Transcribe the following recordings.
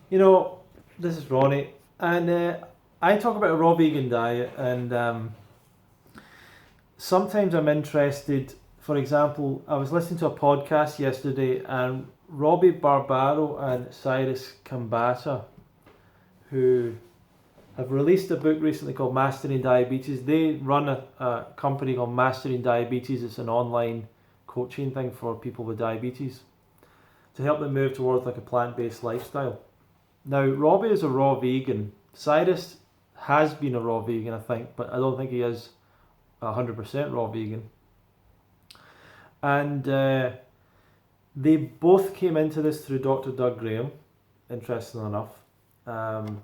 You know, this is Ronnie, and I talk about a raw vegan diet, and sometimes I'm interested. For example, I was listening to a podcast yesterday, and Robbie Barbaro and Cyrus Kambata, who have released a book recently called Mastering Diabetes. They run a company called Mastering Diabetes. It's an online coaching thing for people with diabetes to help them move towards like a plant-based lifestyle. Now, Robbie is a raw vegan. Cyrus has been a raw vegan, I think, but I don't think he is 100% raw vegan. And they both came into this through Dr. Doug Graham, interestingly enough. And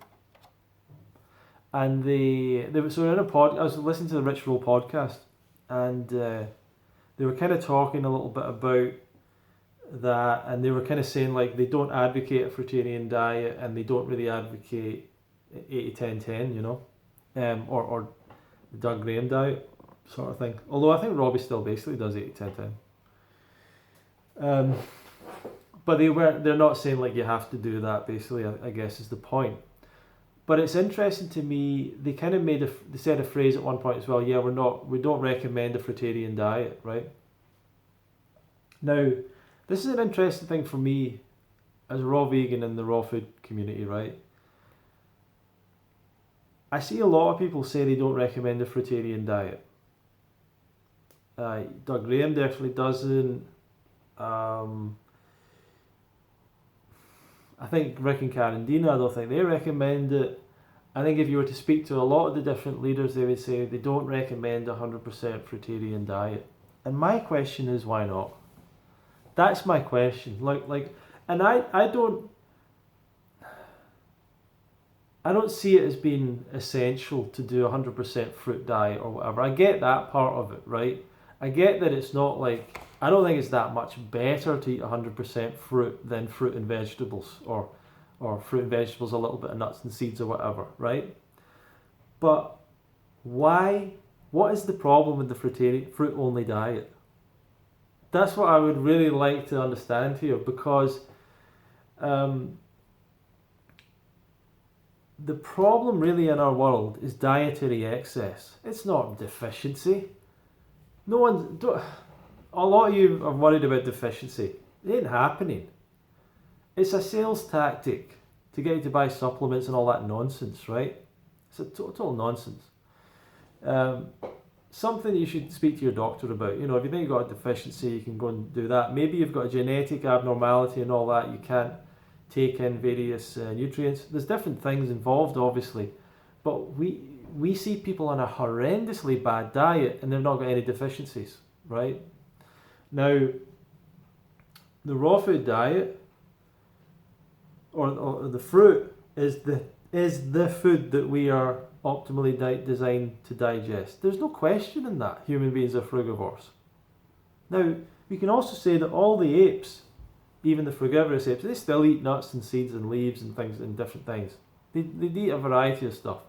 they were so in a pod. I was listening to the Rich Roll podcast, and they were kind of talking a little bit about that, and they were kind of saying like they don't advocate a fruitarian diet, and they don't really advocate 80-10-10, you know, or the Doug Graham diet sort of thing. Although I think Robbie still basically does 80-10-10. But they're not saying like you have to do that. Basically, I guess is the point. But it's interesting to me. They kind of they said a phrase at one point as well. Yeah, we don't recommend a fruitarian diet, right? Now, this is an interesting thing for me as a raw vegan in the raw food community, right? I see a lot of people say they don't recommend a fruitarian diet. Doug Graham definitely doesn't. I think Rick and Karen Dean, I don't think they recommend it. I think if you were to speak to a lot of the different leaders, they would say they don't recommend 100% fruitarian diet. And my question is, why not? That's my question. And I don't see it as being essential to do 100% fruit diet or whatever. I get that part of it, right? I get that it's not like, I don't think it's that much better to eat 100% fruit than fruit and vegetables, or fruit and vegetables, a little bit of nuts and seeds or whatever, right? But why? What is the problem with the fruit-only diet? That's what I would really like to understand here, because the problem really in our world is dietary excess. It's not deficiency. A lot of you are worried about deficiency. It ain't happening. It's a sales tactic to get you to buy supplements and all that nonsense, right? It's a total nonsense. Something you should speak to your doctor about. You know, if you think you've got a deficiency, you can go and do that. Maybe you've got a genetic abnormality and all that. You can't take in various nutrients. There's different things involved, obviously. But we see people on a horrendously bad diet and they've not got any deficiencies, right? Now, the raw food diet or the fruit is the food that we are optimally designed to digest. There's no question in that. Human beings are frugivores. Now, we can also say that all the apes, even the frugivorous apes, they still eat nuts and seeds and leaves and things and different things. They eat a variety of stuff.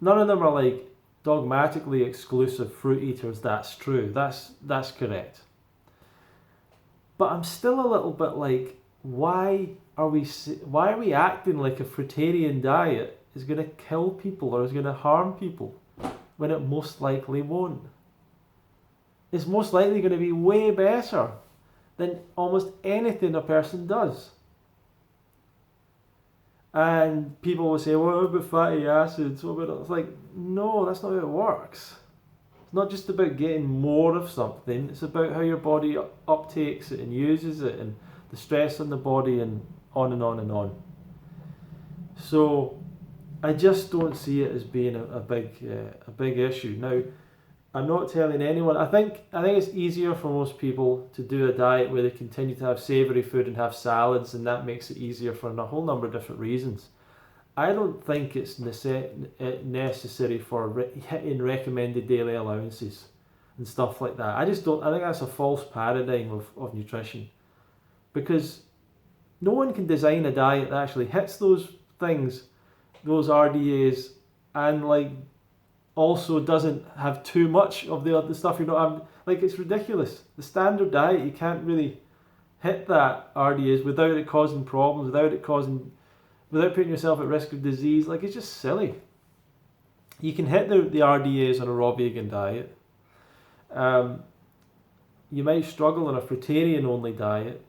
None of them are like dogmatically exclusive fruit eaters. That's true. That's correct. But I'm still a little bit like, why are we acting like a fruitarian diet is going to kill people or is going to harm people when it most likely won't? It's most likely going to be way better than almost anything a person does. And people will say, well, what about fatty acids? What about it? It's like, no, that's not how it works. It's not just about getting more of something. It's about how your body uptakes it and uses it, and the stress on the body, and on and on and on. So I just don't see it as being a big issue. Now, I'm not telling anyone. I think it's easier for most people to do a diet where they continue to have savoury food and have salads, and that makes it easier for a whole number of different reasons. I don't think it's necessary for hitting recommended daily allowances and stuff like that. I think that's a false paradigm of nutrition, because no one can design a diet that actually hits those things, those RDAs, and like also doesn't have too much of the other stuff. It's ridiculous. The standard diet, you can't really hit that RDAs without it causing problems, without it causing without putting yourself at risk of disease. Like, it's just silly. You can hit the RDAs on a raw vegan diet. You might struggle on a fruitarian only diet,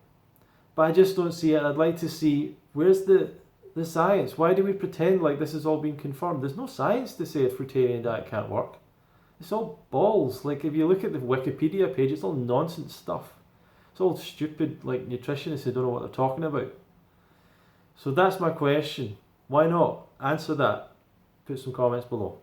but I just don't see it. I'd like to see, where's the science? Why do we pretend like this has all been confirmed? There's no science to say a fruitarian diet can't work. It's all balls. Like, if you look at the Wikipedia page, it's all nonsense stuff. It's all stupid, like, nutritionists who don't know what they're talking about. So that's my question. Why not? Answer that. Put some comments below.